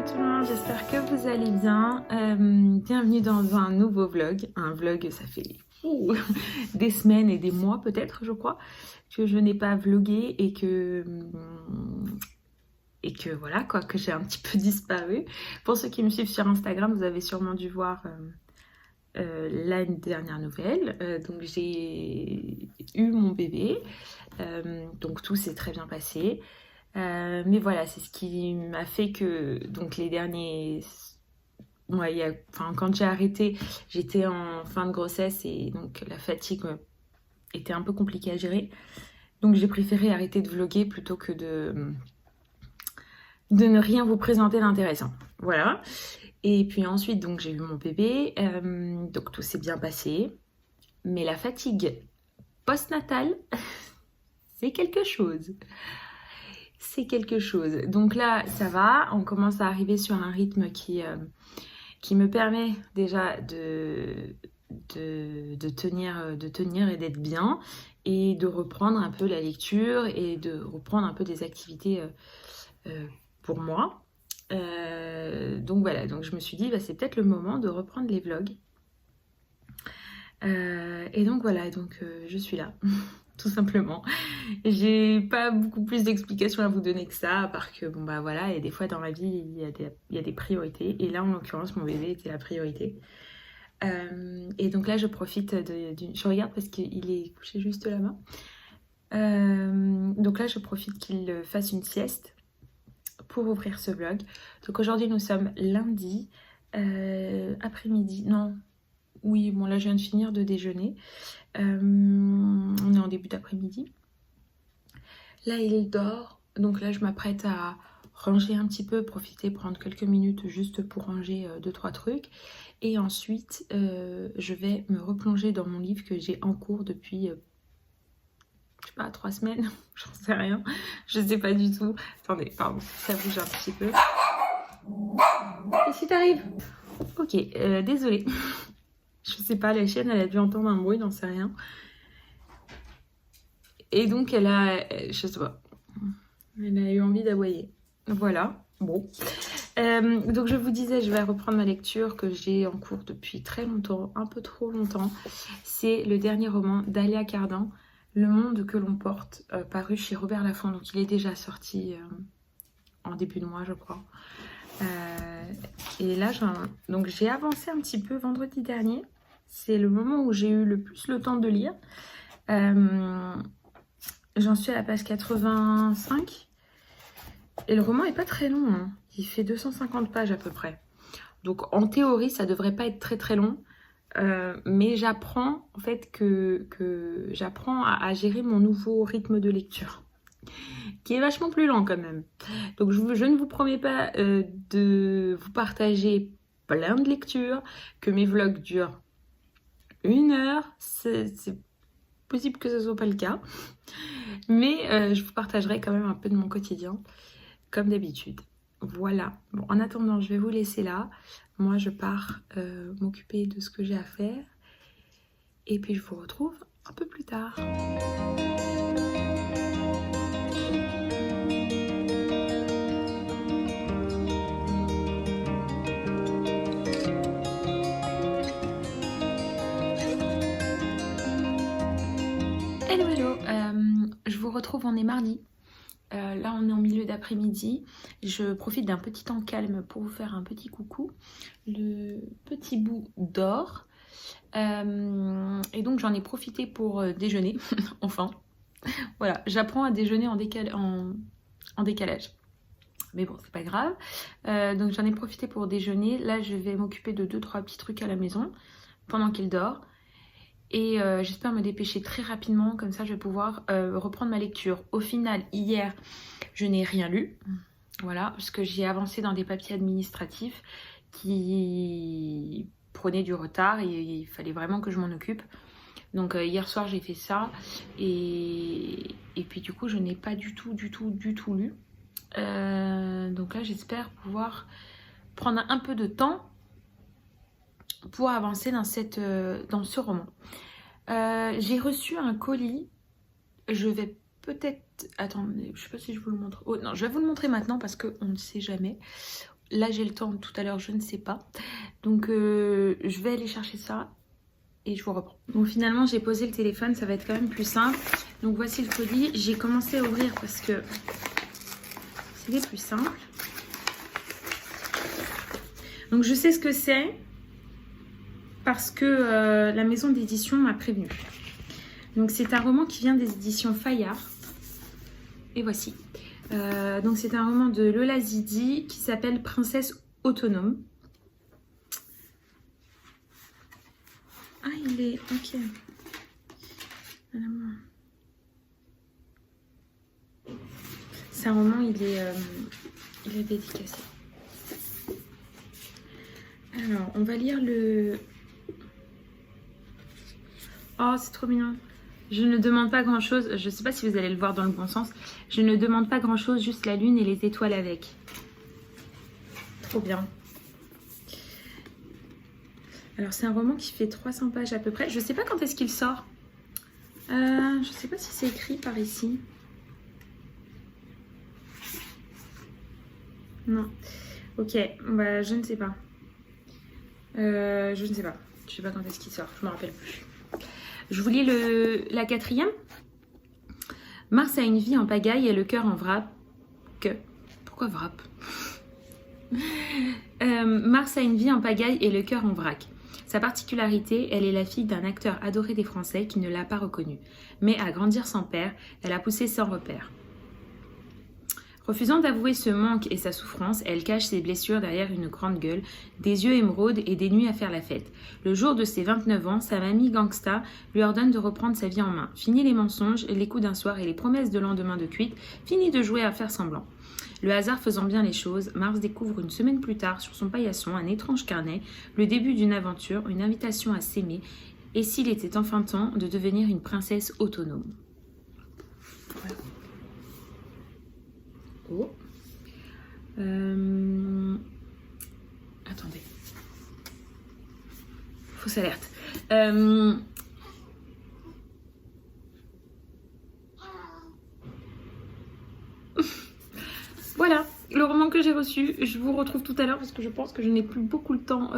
tout le monde, j'espère que vous allez bien. Bienvenue dans un nouveau vlog. Un vlog, ça fait des semaines et des mois peut-être, je crois, que je n'ai pas vlogué et que voilà quoi, que j'ai un petit peu disparu. Pour ceux qui me suivent sur Instagram, vous avez sûrement dû voir la dernière nouvelle. Donc j'ai eu mon bébé, donc tout s'est très bien passé. Mais voilà, c'est ce qui m'a fait que donc les derniers... Ouais, quand j'ai arrêté, j'étais en fin de grossesse et donc la fatigue était un peu compliquée à gérer. Donc j'ai préféré arrêter de vlogger plutôt que de ne rien vous présenter d'intéressant. Voilà. Et puis ensuite, donc j'ai eu mon bébé, donc tout s'est bien passé. Mais la fatigue postnatale, c'est quelque chose. C'est quelque chose. Donc là, ça va. On commence à arriver sur un rythme qui me permet déjà de tenir et d'être bien et de reprendre un peu la lecture et de reprendre un peu des activités pour moi. Donc voilà, donc je me suis dit, c'est peut-être le moment de reprendre les vlogs. Et donc voilà, donc je suis là. Tout simplement. J'ai pas beaucoup plus d'explications à vous donner que ça, à part que bon bah voilà, et des fois dans ma vie il y a des priorités, et là en l'occurrence mon bébé était la priorité. Et donc là je profite je regarde parce qu'il est couché juste là-bas. Donc là je profite qu'il fasse une sieste pour ouvrir ce vlog. Donc aujourd'hui nous sommes lundi après-midi, non, oui bon là je viens de finir de déjeuner. On est en début d'après-midi. Là, il dort. Donc là, je m'apprête à ranger un petit peu, profiter, prendre quelques minutes juste pour ranger 2-3 trucs. Et ensuite, je vais me replonger dans mon livre que j'ai en cours depuis, je sais pas, 3 semaines. J'en sais rien. Je sais pas du tout. Attendez, pardon, ça bouge un petit peu. Qu'est-ce qui t'arrive? Ok, désolée. Je sais pas, la chienne, elle a dû entendre un bruit, j'en sais rien. Et donc, elle a, je sais pas, elle a eu envie d'aboyer. Voilà, bon. Donc, je vous disais, je vais reprendre ma lecture que j'ai en cours depuis très longtemps, un peu trop longtemps. C'est le dernier roman d'Alia Cardin, Le monde que l'on porte, paru chez Robert Laffont. Donc, il est déjà sorti en début de mois, je crois. Et là, donc j'ai avancé un petit peu vendredi dernier. C'est le moment où j'ai eu le plus le temps de lire. J'en suis à la page 85. Et le roman est pas très long, hein. Il fait 250 pages à peu près. Donc en théorie, ça devrait pas être très très long. Mais j'apprends en fait que j'apprends à gérer mon nouveau rythme de lecture, qui est vachement plus lent quand même. Donc je ne vous promets pas de vous partager plein de lectures, que mes vlogs durent 1 heure. C'est possible que ce soit pas le cas. Mais je vous partagerai quand même un peu de mon quotidien, comme d'habitude. Voilà. Bon, en attendant, je vais vous laisser là. Moi, je pars m'occuper de ce que j'ai à faire. Et puis, je vous retrouve un peu plus tard. Hello, hello. Je vous retrouve, on est mardi. Là on est en milieu d'après-midi, je profite d'un petit temps calme pour vous faire un petit coucou. Le petit bout dort et donc j'en ai profité pour déjeuner, enfin. Voilà, j'apprends à déjeuner en décalage. Mais bon, c'est pas grave. Donc j'en ai profité pour déjeuner. Là je vais m'occuper de 2-3 petits trucs à la maison pendant qu'il dort. Et j'espère me dépêcher très rapidement, comme ça je vais pouvoir reprendre ma lecture. Au final, hier, je n'ai rien lu, voilà, parce que j'ai avancé dans des papiers administratifs qui prenaient du retard et il fallait vraiment que je m'en occupe. Donc hier soir, j'ai fait ça et puis du coup, je n'ai pas du tout lu. Donc là, j'espère pouvoir prendre un peu de temps pour avancer dans ce roman. J'ai reçu un colis. Je vais peut-être... Attendez, je sais pas si je vous le montre. Oh non, je vais vous le montrer maintenant parce qu'on ne sait jamais. là j'ai le temps, tout à l'heure je ne sais pas. Donc je vais aller chercher ça et je vous reprends. Bon, finalement j'ai posé le téléphone, ça va être quand même plus simple. Donc voici le colis, j'ai commencé à ouvrir parce que c'est les plus simples. Donc je sais ce que c'est parce que la maison d'édition m'a prévenu. Donc c'est un roman qui vient des éditions Fayard. Et voici. Donc c'est un roman de Lola Zidi qui s'appelle Princesse autonome. Ah, il est... Ok. C'est un roman, il est dédicacé. Alors, on va lire le... Oh, c'est trop mignon. Je ne demande pas grand chose. Je ne sais pas si vous allez le voir dans le bon sens. Je ne demande pas grand chose, juste la lune et les étoiles avec. Trop bien. Alors, c'est un roman qui fait 300 pages à peu près. Je ne sais pas quand est-ce qu'il sort. Je ne sais pas si c'est écrit par ici. Non. Ok, bah, je ne sais pas. Je ne sais pas. Je ne sais pas quand est-ce qu'il sort. Je ne me rappelle plus. Je vous lis la quatrième. Mars a une vie en pagaille et le cœur en vrac. Pourquoi vrac? Mars a une vie en pagaille et le cœur en vrac. Sa particularité, elle est la fille d'un acteur adoré des Français qui ne l'a pas reconnu. Mais à grandir sans père, elle a poussé sans repère. Refusant d'avouer ce manque et sa souffrance, elle cache ses blessures derrière une grande gueule, des yeux émeraudes et des nuits à faire la fête. Le jour de ses 29 ans, sa mamie gangsta lui ordonne de reprendre sa vie en main. Fini les mensonges, les coups d'un soir et les promesses de lendemain de cuite, fini de jouer à faire semblant. Le hasard faisant bien les choses, Mars découvre une semaine plus tard sur son paillasson un étrange carnet, le début d'une aventure, une invitation à s'aimer, et s'il était enfin temps de devenir une princesse autonome. Voilà. Oh. Attendez. Fausse alerte. Voilà, le roman que j'ai reçu. Je vous retrouve tout à l'heure parce que je pense que je n'ai plus beaucoup le temps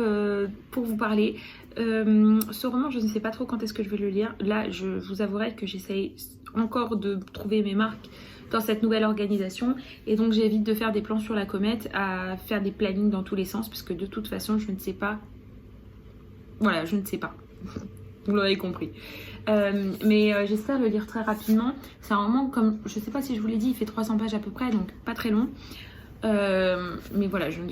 pour vous parler. Ce roman, je ne sais pas trop quand est-ce que je vais le lire. Là, je vous avouerai que j'essaye encore de trouver mes marques dans cette nouvelle organisation. Et donc, j'évite de faire des plans sur la comète, à faire des plannings dans tous les sens parce que de toute façon, je ne sais pas. Voilà, je ne sais pas. Vous l'aurez compris. Mais j'espère le lire très rapidement. C'est un roman, comme je ne sais pas si je vous l'ai dit, il fait 300 pages à peu près, donc pas très long. Mais voilà, je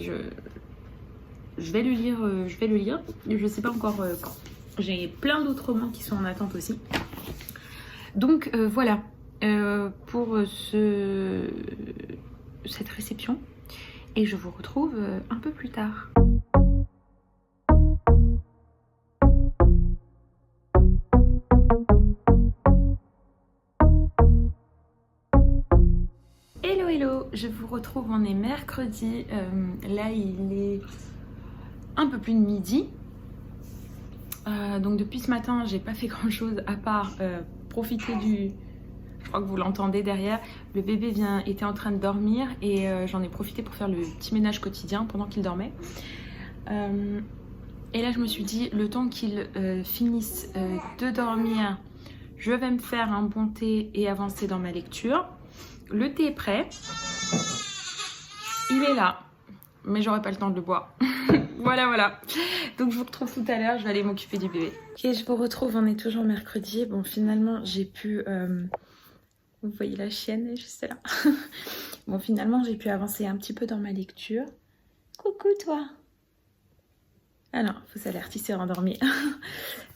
vais le lire. Je ne sais pas encore quand. J'ai plein d'autres romans qui sont en attente aussi. Donc voilà pour cette réception. Et je vous retrouve un peu plus tard. Hello, je vous retrouve, on est mercredi, là il est un peu plus de midi, donc depuis ce matin j'ai pas fait grand chose à part profiter du, je crois que vous l'entendez derrière, le bébé était en train de dormir et j'en ai profité pour faire le petit ménage quotidien pendant qu'il dormait. Et là je me suis dit, le temps qu'il finisse de dormir, je vais me faire un bon thé et avancer dans ma lecture. Le thé est prêt, il est là, mais j'aurai pas le temps de le boire. Voilà. Donc je vous retrouve tout à l'heure, je vais aller m'occuper du bébé. Ok, je vous retrouve, on est toujours mercredi. Bon, finalement, j'ai pu... Vous voyez la chienne, elle est juste là. Bon, finalement, j'ai pu avancer un petit peu dans ma lecture. Coucou, toi. Ah non, fausse alerte, il s'est rendormi.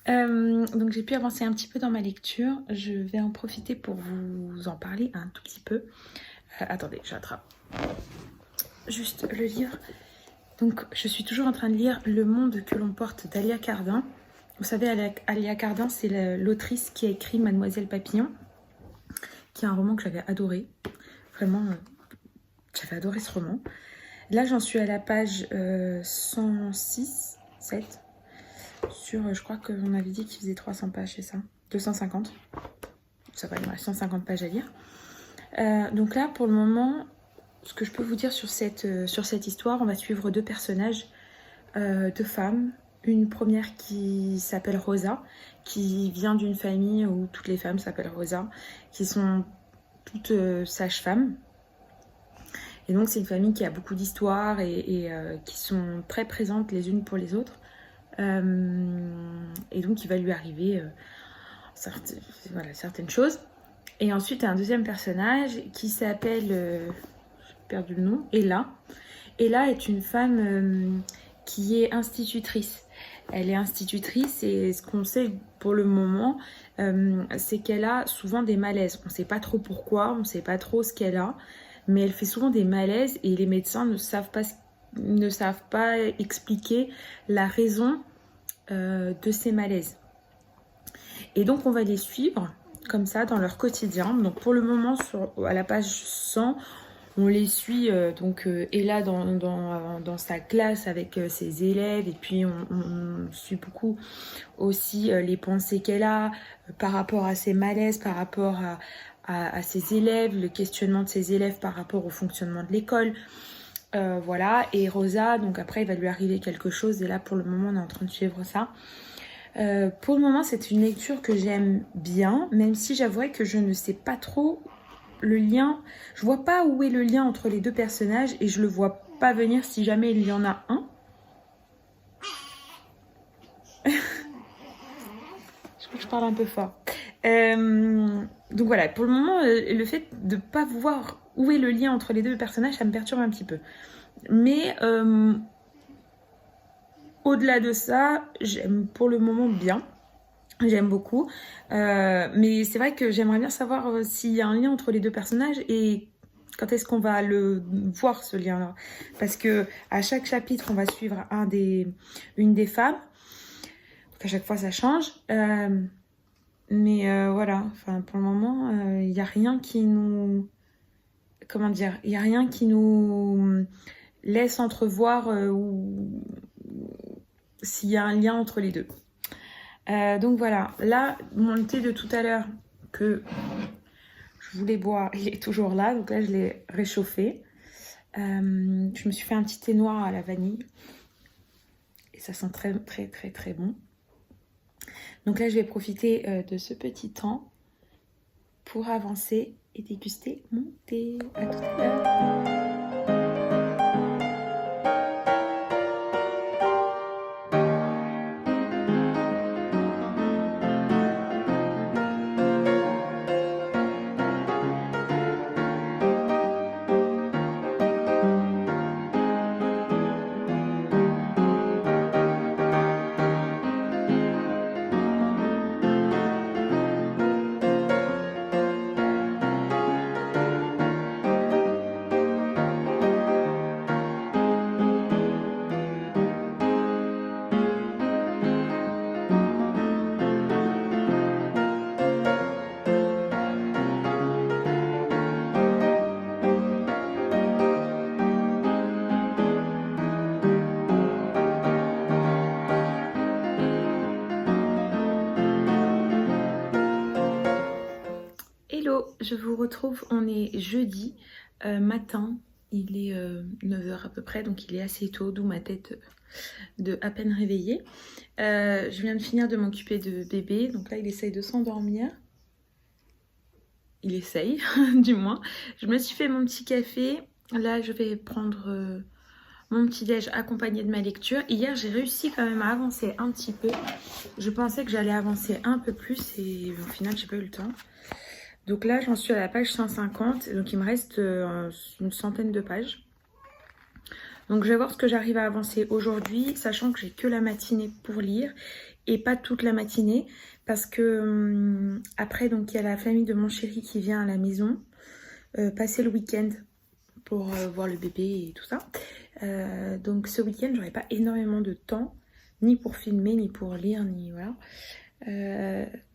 Donc j'ai pu avancer un petit peu dans ma lecture. Je vais en profiter pour vous en parler un tout petit peu. Attendez, j'attrape juste le livre. Donc je suis toujours en train de lire Le monde que l'on porte d'Alia Cardin. Vous savez, Alia Cardin, c'est l'autrice qui a écrit Mademoiselle Papillon, qui est un roman que j'avais adoré. Vraiment, j'avais adoré ce roman. Là, j'en suis à la page 106, 7. Sur, je crois qu'on avait dit qu'il faisait 300 pages, c'est ça? 250. Ça va, il me reste 150 pages à lire. Donc là, pour le moment, ce que je peux vous dire sur cette histoire, on va suivre deux personnages, deux femmes. Une première qui s'appelle Rosa, qui vient d'une famille où toutes les femmes s'appellent Rosa, qui sont toutes sages-femmes. Et donc c'est une famille qui a beaucoup d'histoires et qui sont très présentes les unes pour les autres. Et donc il va lui arriver certaines choses. Et ensuite un deuxième personnage qui s'appelle, j'ai perdu le nom, Ella. Ella est une femme qui est institutrice. Elle est institutrice et ce qu'on sait pour le moment, c'est qu'elle a souvent des malaises. On ne sait pas trop pourquoi, on ne sait pas trop ce qu'elle a, mais elle fait souvent des malaises et les médecins ne savent pas expliquer la raison de ces malaises. Et donc on va les suivre comme ça dans leur quotidien. Donc pour le moment, à la page 100, on les suit, Ella dans sa classe avec ses élèves, et puis on suit beaucoup aussi les pensées qu'elle a par rapport à ses malaises, par rapport à ses élèves, le questionnement de ses élèves par rapport au fonctionnement de l'école. Voilà, et Rosa, donc après il va lui arriver quelque chose, et là pour le moment on est en train de suivre ça. Pour le moment c'est une lecture que j'aime bien, même si j'avouerais que je ne sais pas trop le lien, je vois pas où est le lien entre les deux personnages et je le vois pas venir si jamais il y en a un. Je crois que je parle un peu fort. Donc voilà, pour le moment, le fait de pas voir où est le lien entre les deux personnages, ça me perturbe un petit peu. Mais au-delà de ça, j'aime pour le moment bien. J'aime beaucoup, mais c'est vrai que j'aimerais bien savoir s'il y a un lien entre les deux personnages et quand est-ce qu'on va le voir, ce lien-là. Parce que à chaque chapitre, on va suivre une des femmes. Donc à chaque fois, ça change. Mais voilà, enfin, pour le moment, il n'y a rien qui nous... Comment dire? Il n'y a rien qui nous laisse entrevoir s'il y a un lien entre les deux. Donc voilà, là, mon thé de tout à l'heure que je voulais boire, il est toujours là. Donc là, je l'ai réchauffé. Je me suis fait un petit thé noir à la vanille. Et ça sent très, très, très, très bon. Donc là, je vais profiter de ce petit temps pour avancer et déguster mon thé. À tout à l'heure. Hello, je vous retrouve, on est jeudi matin, il est 9h à peu près, donc il est assez tôt, d'où ma tête de à peine réveillée. Je viens de finir de m'occuper de bébé, donc là il essaye de s'endormir. Il essaye, du moins. Je me suis fait mon petit café, là je vais prendre mon petit déj accompagné de ma lecture. Hier j'ai réussi quand même à avancer un petit peu, je pensais que j'allais avancer un peu plus et au final j'ai pas eu le temps. Donc là, j'en suis à la page 150, donc il me reste une centaine de pages. Donc je vais voir ce que j'arrive à avancer aujourd'hui, sachant que j'ai que la matinée pour lire et pas toute la matinée, parce que après, donc il y a la famille de mon chéri qui vient à la maison passer le week-end pour voir le bébé et tout ça. Donc ce week-end, j'aurai pas énormément de temps, ni pour filmer, ni pour lire, ni voilà.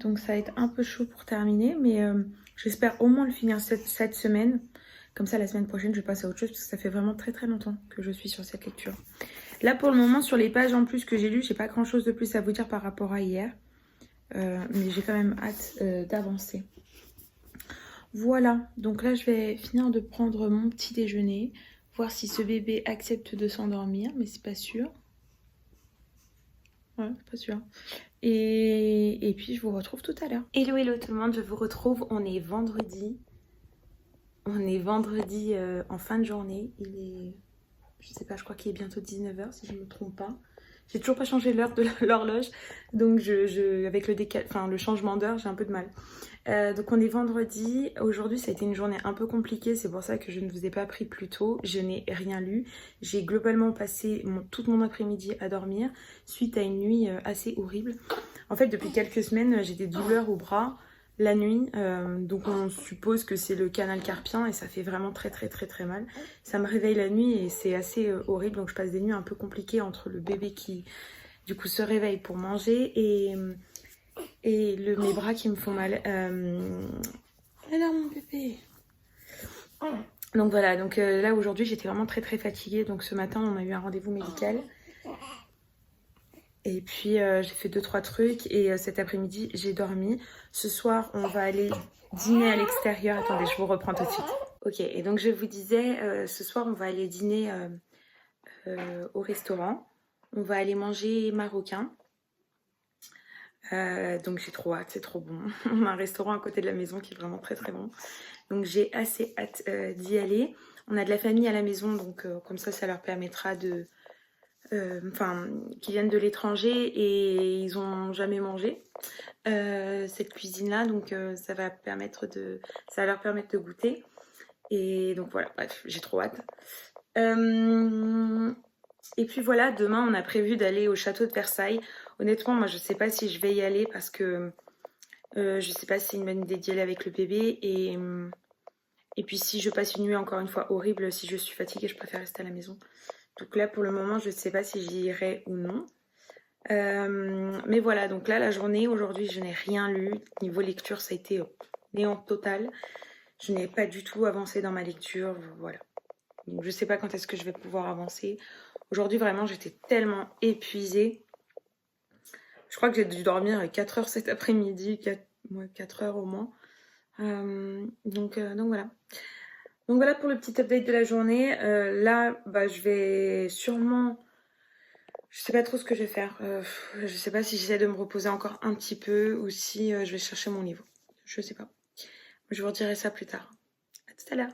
Donc ça va être un peu chaud pour terminer, mais j'espère au moins le finir cette semaine. Comme ça la semaine prochaine je passe à autre chose, parce que ça fait vraiment très très longtemps que je suis sur cette lecture. Là pour le moment, sur les pages en plus que j'ai lues, j'ai pas grand chose de plus à vous dire par rapport à hier, mais j'ai quand même hâte d'avancer. Voilà, donc là je vais finir de prendre mon petit déjeuner, voir si ce bébé accepte de s'endormir, mais c'est pas sûr. Ouais, pas sûr. Et puis je vous retrouve tout à l'heure. Hello, hello tout le monde, je vous retrouve. On est vendredi. En fin de journée. Il est, je sais pas, je crois qu'il est bientôt 19h si je ne me trompe pas. J'ai toujours pas changé l'heure de l'horloge, donc avec le changement d'heure, j'ai un peu de mal. Donc on est vendredi. Aujourd'hui, ça a été une journée un peu compliquée, c'est pour ça que je ne vous ai pas pris plus tôt. Je n'ai rien lu. J'ai globalement passé tout mon après-midi à dormir suite à une nuit assez horrible. En fait, depuis quelques semaines, j'ai des douleurs au bras la nuit, donc on suppose que c'est le canal carpien et ça fait vraiment très très très très mal. Ça me réveille la nuit et c'est assez horrible, donc je passe des nuits un peu compliquées entre le bébé qui du coup se réveille pour manger et mes bras qui me font mal. Alors mon bébé. Donc voilà, donc là aujourd'hui j'étais vraiment très très fatiguée, donc ce matin on a eu un rendez-vous médical. Et puis j'ai fait 2-3 trucs et cet après-midi j'ai dormi. Ce soir on va aller dîner à l'extérieur. Attendez, je vous reprends tout de suite. Ok, et donc je vous disais, ce soir on va aller dîner au restaurant. On va aller manger marocain. Donc j'ai trop hâte, c'est trop bon. On a un restaurant à côté de la maison qui est vraiment très très bon. Donc j'ai assez hâte d'y aller. On a de la famille à la maison, donc comme ça leur permettra de... qui viennent de l'étranger et ils ont jamais mangé cette cuisine-là, donc ça va leur permettre de goûter. Et donc voilà, bref, j'ai trop hâte. Et puis voilà, demain on a prévu d'aller au château de Versailles. Honnêtement, moi je sais pas si je vais y aller parce que je sais pas si c'est une bonne idée d'y aller avec le bébé et puis si je passe une nuit encore une fois horrible, si je suis fatiguée, je préfère rester à la maison. Donc là pour le moment je sais pas si j'y irai ou non. Mais voilà, donc là la journée aujourd'hui je n'ai rien lu. Niveau lecture ça a été néant total. Je n'ai pas du tout avancé dans ma lecture, voilà. Donc je sais pas quand est-ce que je vais pouvoir avancer. Aujourd'hui vraiment j'étais tellement épuisée. Je crois que j'ai dû dormir 4 heures cet après-midi, 4 heures au moins. Donc voilà. Donc voilà pour le petit update de la journée. Là, je vais sûrement... Je sais pas trop ce que je vais faire. Je sais pas si j'essaie de me reposer encore un petit peu ou si je vais chercher mon livre. Je sais pas. Je vous redirai ça plus tard. À tout à l'heure.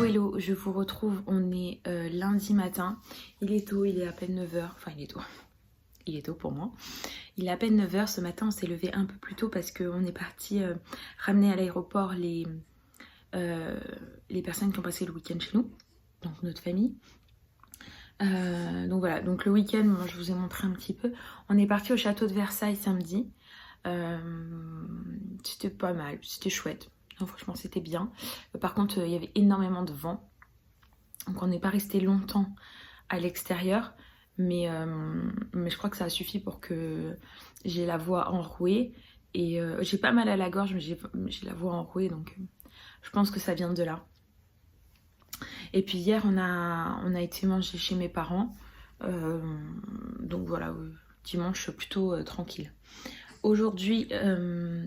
Hello, je vous retrouve, on est lundi matin, il est tôt, il est à peine 9h, enfin il est tôt pour moi, il est à peine 9h, ce matin on s'est levé un peu plus tôt parce qu'on est parti ramener à l'aéroport les personnes qui ont passé le week-end chez nous, donc notre famille. Donc voilà, donc le week-end, moi je vous ai montré un petit peu, on est parti au château de Versailles samedi, c'était pas mal, c'était chouette. Non, franchement c'était bien. Par contre il y avait énormément de vent, donc on n'est pas resté longtemps à l'extérieur, mais je crois que ça a suffi pour que j'ai la voix enrouée et j'ai pas mal à la gorge, mais j'ai la voix enrouée, donc je pense que ça vient de là. Et puis hier on a été manger chez mes parents, donc voilà, dimanche plutôt tranquille. Aujourd'hui,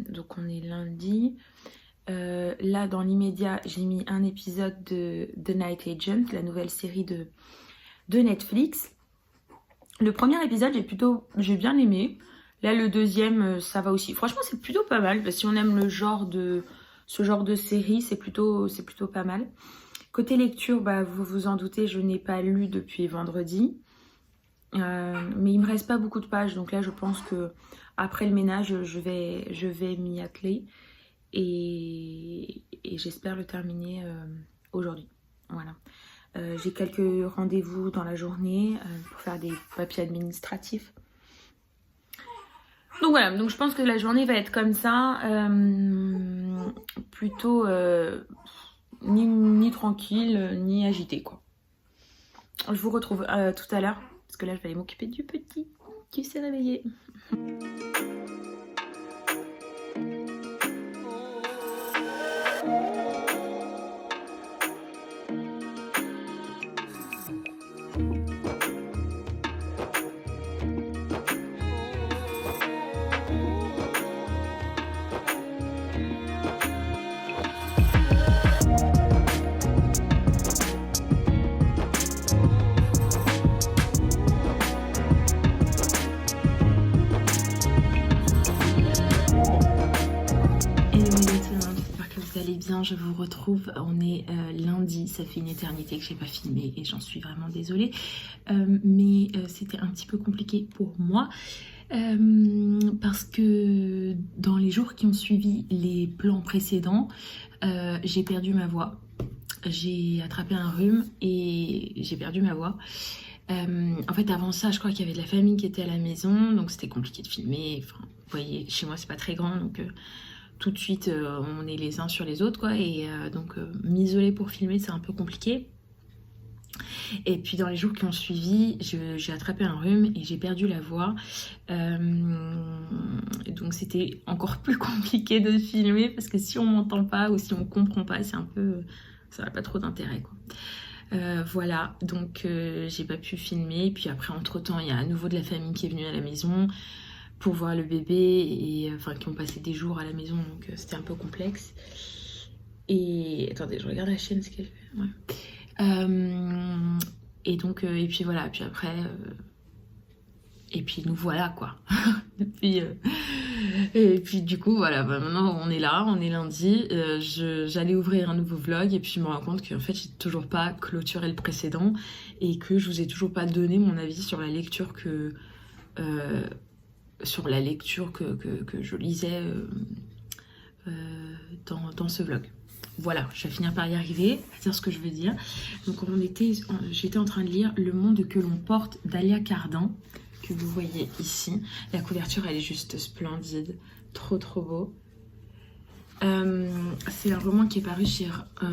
donc on est lundi. Là, dans l'immédiat, j'ai mis un épisode de The Night Agent, la nouvelle série de Netflix. Le premier épisode, j'ai bien aimé. Là, le deuxième, ça va aussi. Franchement, c'est plutôt pas mal. Parce que si on aime ce genre de série, c'est plutôt pas mal. Côté lecture, bah, vous vous en doutez, je n'ai pas lu depuis vendredi. Mais il me reste pas beaucoup de pages. Donc là, je pense que après le ménage, je vais m'y atteler. Et j'espère le terminer aujourd'hui. Voilà. J'ai quelques rendez-vous dans la journée pour faire des papiers administratifs. Donc voilà, donc je pense que la journée va être comme ça, plutôt ni tranquille, ni agitée quoi. Je vous retrouve tout à l'heure, parce que là je vais aller m'occuper du petit qui s'est réveillé. Bien, je vous retrouve, on est lundi, ça fait une éternité que j'ai pas filmé et j'en suis vraiment désolée, mais c'était un petit peu compliqué pour moi parce que dans les jours qui ont suivi les plans précédents, j'ai perdu ma voix, j'ai attrapé un rhume et j'ai perdu ma voix. En fait avant ça je crois qu'il y avait de la famille qui était à la maison, donc c'était compliqué de filmer. Enfin, vous voyez, chez moi c'est pas très grand, donc tout de suite on est les uns sur les autres quoi, et donc m'isoler pour filmer c'est un peu compliqué. Et puis dans les jours qui ont suivi, j'ai attrapé un rhume et j'ai perdu la voix, donc c'était encore plus compliqué de filmer parce que si on m'entend pas ou si on comprend pas, c'est un peu, ça n'a pas trop d'intérêt quoi. Voilà, donc j'ai pas pu filmer. Et puis après entre temps il y a à nouveau de la famille qui est venue à la maison pour voir le bébé, et enfin qui ont passé des jours à la maison, donc c'était un peu complexe. Et attendez, je regarde la chaîne ce qu'elle fait. Ouais. Et donc et puis voilà, puis après et puis nous voilà quoi. Et puis du coup voilà, bah, maintenant on est là, on est lundi, j'allais ouvrir un nouveau vlog et puis je me rends compte qu'en fait j'ai toujours pas clôturé le précédent et que je vous ai toujours pas donné mon avis sur la lecture que je lisais dans ce vlog. Voilà, je vais finir par y arriver à dire ce que je veux dire. Donc j'étais en train de lire Le monde que l'on porte d'Alia Cardin, que vous voyez ici. La couverture elle est juste splendide, trop beau. C'est un roman qui est paru chez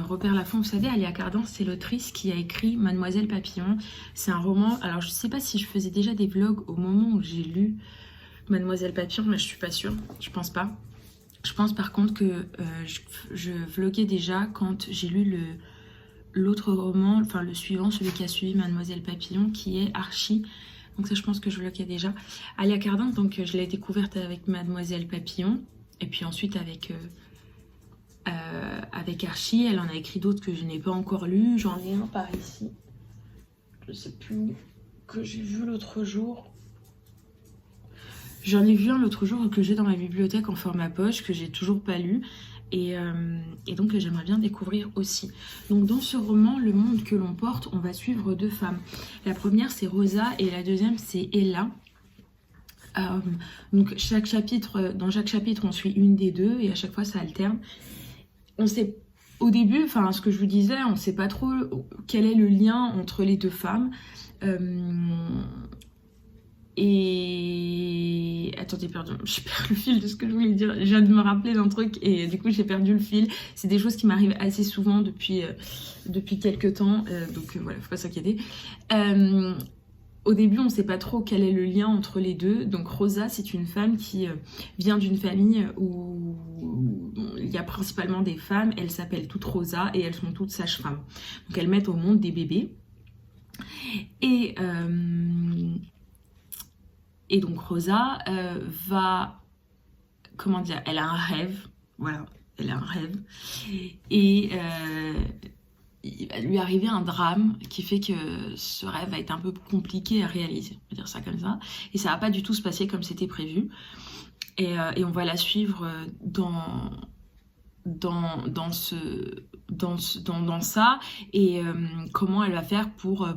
Robert Laffont. Vous savez, Alia Cardin, c'est l'autrice qui a écrit Mademoiselle Papillon. C'est un roman, alors je sais pas si je faisais déjà des vlogs au moment où j'ai lu Mademoiselle Papillon, mais je suis pas sûre, je pense pas. Je pense par contre que je vloguais déjà quand j'ai lu l'autre roman, enfin le suivant, celui qui a suivi Mademoiselle Papillon, qui est Archie. Donc ça je pense que je vloguais déjà. Alia Cardin, donc je l'ai découverte avec Mademoiselle Papillon, et puis ensuite avec Archie. Elle en a écrit d'autres que je n'ai pas encore lues. J'en ai un par ici, je sais plus où, que j'ai vu l'autre jour. J'en ai vu un l'autre jour que j'ai dans ma bibliothèque en format poche, que j'ai toujours pas lu, et donc j'aimerais bien découvrir aussi. Donc dans ce roman, Le monde que l'on porte, on va suivre deux femmes. La première c'est Rosa et la deuxième c'est Ella. Donc dans chaque chapitre on suit une des deux et à chaque fois ça alterne. On sait au début, enfin ce que je vous disais, on sait pas trop quel est le lien entre les deux femmes. Et attendez, pardon, je perds le fil de ce que je voulais dire. Je viens de me rappeler d'un truc et du coup j'ai perdu le fil. C'est des choses qui m'arrivent assez souvent depuis quelques temps, donc voilà, faut pas s'inquiéter. Au début, on ne sait pas trop quel est le lien entre les deux. Donc Rosa, c'est une femme qui vient d'une famille où il y a principalement des femmes. Elles s'appellent toutes Rosa et elles sont toutes sages-femmes. Donc elles mettent au monde des bébés. Et donc Rosa va, comment dire, elle a un rêve, voilà, elle a un rêve. Et il va lui arriver un drame qui fait que ce rêve va être un peu compliqué à réaliser, on va dire ça comme ça, et ça va pas du tout se passer comme c'était prévu, et on va la suivre dans ça, et comment elle va faire pour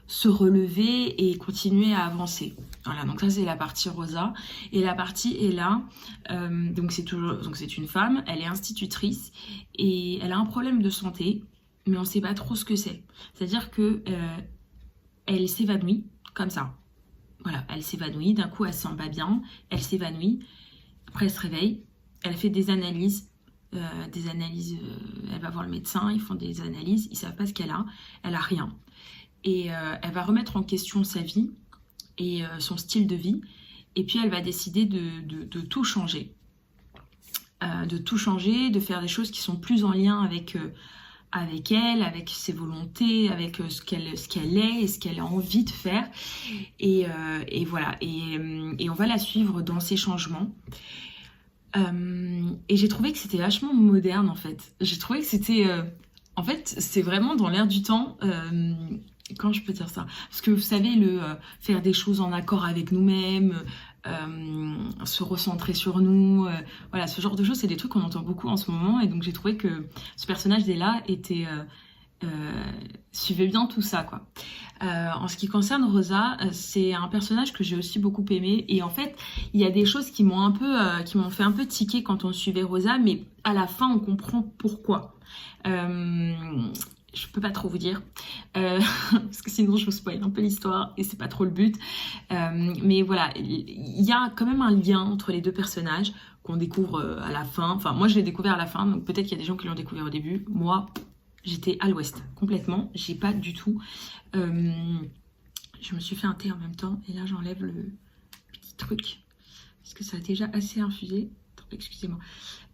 se relever et continuer à avancer. Voilà, donc ça c'est la partie Rosa. Et la partie Ella, donc c'est une femme, elle est institutrice et elle a un problème de santé, mais on sait pas trop ce que c'est. C'est-à-dire que elle s'évanouit comme ça. Voilà, elle s'évanouit, d'un coup elle se sent pas bien, elle s'évanouit, après elle se réveille, elle fait des analyses, elle va voir le médecin, ils font des analyses, ils savent pas ce qu'elle a rien. Et elle va remettre en question sa vie et son style de vie. Et puis elle va décider de tout changer. De faire des choses qui sont plus en lien avec elle, avec ses volontés, avec ce qu'elle est et ce qu'elle a envie de faire. Et voilà. Et on va la suivre dans ses changements. Et j'ai trouvé que c'était vachement moderne en fait. J'ai trouvé que c'était... en fait, c'est vraiment dans l'air du temps... Quand je peux dire ça, parce que vous savez, faire des choses en accord avec nous-mêmes, se recentrer sur nous, voilà, ce genre de choses, c'est des trucs qu'on entend beaucoup en ce moment, et donc j'ai trouvé que ce personnage d'Ella suivait bien tout ça, quoi. En ce qui concerne Rosa, c'est un personnage que j'ai aussi beaucoup aimé, et en fait, il y a des choses qui m'ont fait un peu tiquer quand on suivait Rosa, mais à la fin, on comprend pourquoi. Je peux pas trop vous dire, parce que sinon je vous spoil un peu l'histoire et c'est pas trop le but. Mais voilà, il y a quand même un lien entre les deux personnages qu'on découvre à la fin. Enfin, moi je l'ai découvert à la fin, donc peut-être qu'il y a des gens qui l'ont découvert au début. Moi, j'étais à l'ouest, complètement. J'ai pas du tout... je me suis fait un thé en même temps et là j'enlève le petit truc, parce que ça a déjà assez infusé. Excusez-moi.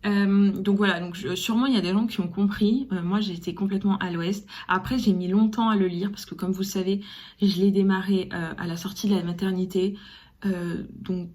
Donc voilà, donc sûrement il y a des gens qui ont compris. Moi j'ai été complètement à l'ouest. Après j'ai mis longtemps à le lire parce que comme vous le savez, je l'ai démarré à la sortie de la maternité. Donc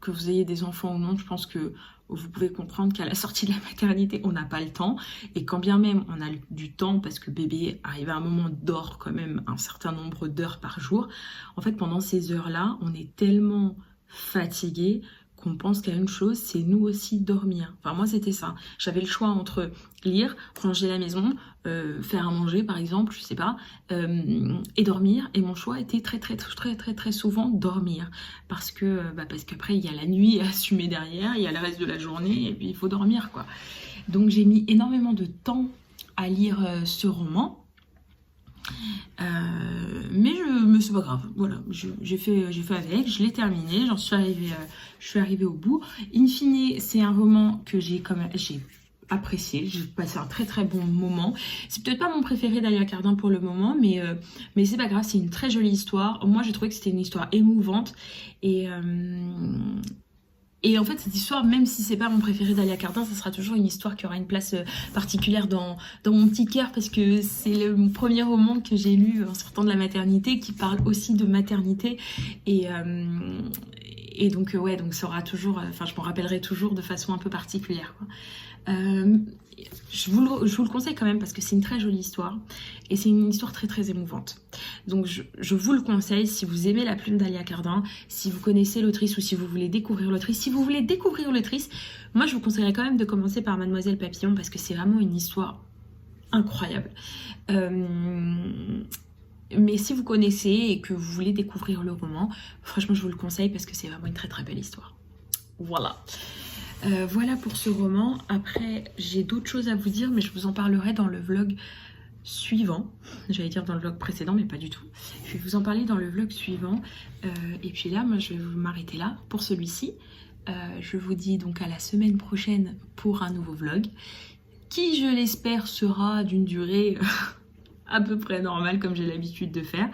que vous ayez des enfants ou non, je pense que vous pouvez comprendre qu'à la sortie de la maternité, on n'a pas le temps. Et quand bien même on a du temps, parce que bébé arrive à un moment dort quand même un certain nombre d'heures par jour. En fait, pendant ces heures-là, on est tellement fatigué qu'on pense qu'à une chose, c'est nous aussi dormir. Enfin, moi, c'était ça. J'avais le choix entre lire, ranger la maison, faire à manger, par exemple, je sais pas, et dormir. Et mon choix était très souvent dormir. Parce qu'après, il y a la nuit à assumer derrière, il y a le reste de la journée, et puis il faut dormir, quoi. Donc, j'ai mis énormément de temps à lire ce roman. Mais c'est pas grave, voilà, j'ai fait avec, je l'ai terminé, je suis arrivée au bout. In fine, c'est un roman que j'ai apprécié, j'ai passé un très bon moment. C'est peut-être pas mon préféré d'Alia Cardin pour le moment, mais c'est pas grave, c'est une très jolie histoire. Moi j'ai trouvé que c'était une histoire émouvante, et en fait, cette histoire, même si c'est pas mon préféré d'Alia Cardin, ça sera toujours une histoire qui aura une place particulière dans mon petit cœur, parce que c'est le premier roman que j'ai lu en sortant de la maternité, qui parle aussi de maternité. Et donc, ouais, donc ça aura toujours... Enfin, je m'en rappellerai toujours de façon un peu particulière, quoi. Je vous le conseille quand même parce que c'est une très jolie histoire et c'est une histoire très émouvante. Donc je vous le conseille si vous aimez la plume d'Alia Cardin, si vous connaissez l'autrice ou si vous voulez découvrir l'autrice. Si vous voulez découvrir l'autrice, moi je vous conseillerais quand même de commencer par Mademoiselle Papillon parce que c'est vraiment une histoire incroyable. Mais si vous connaissez et que vous voulez découvrir le roman, franchement je vous le conseille parce que c'est vraiment une très belle histoire. Voilà. Voilà pour ce roman. Après, j'ai d'autres choses à vous dire, mais je vous en parlerai dans le vlog suivant. J'allais dire dans le vlog précédent, mais pas du tout. Je vais vous en parler dans le vlog suivant. Et puis là, moi, je vais m'arrêter là pour celui-ci. Je vous dis donc à la semaine prochaine pour un nouveau vlog, qui, je l'espère, sera d'une durée à peu près normale, comme j'ai l'habitude de faire.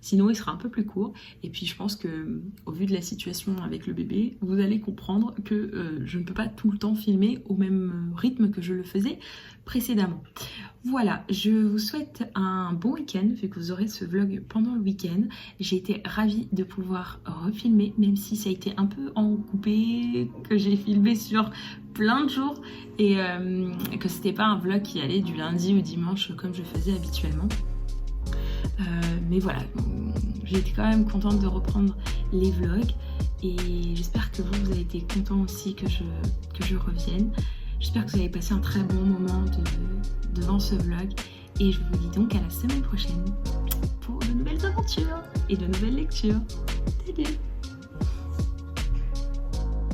Sinon, il sera un peu plus court. Et puis, je pense que, au vu de la situation avec le bébé, vous allez comprendre que je ne peux pas tout le temps filmer au même rythme que je le faisais précédemment. Voilà, je vous souhaite un bon week-end, vu que vous aurez ce vlog pendant le week-end. J'ai été ravie de pouvoir refilmer, même si ça a été un peu en coupé, que j'ai filmé sur plein de jours et que c'était pas un vlog qui allait du lundi au dimanche comme je faisais habituellement. Mais voilà, j'ai été quand même contente de reprendre les vlogs et j'espère que vous avez été contents aussi que je revienne. J'espère que vous avez passé un très bon moment devant ce vlog et je vous dis donc à la semaine prochaine pour de nouvelles aventures et de nouvelles lectures. Salut!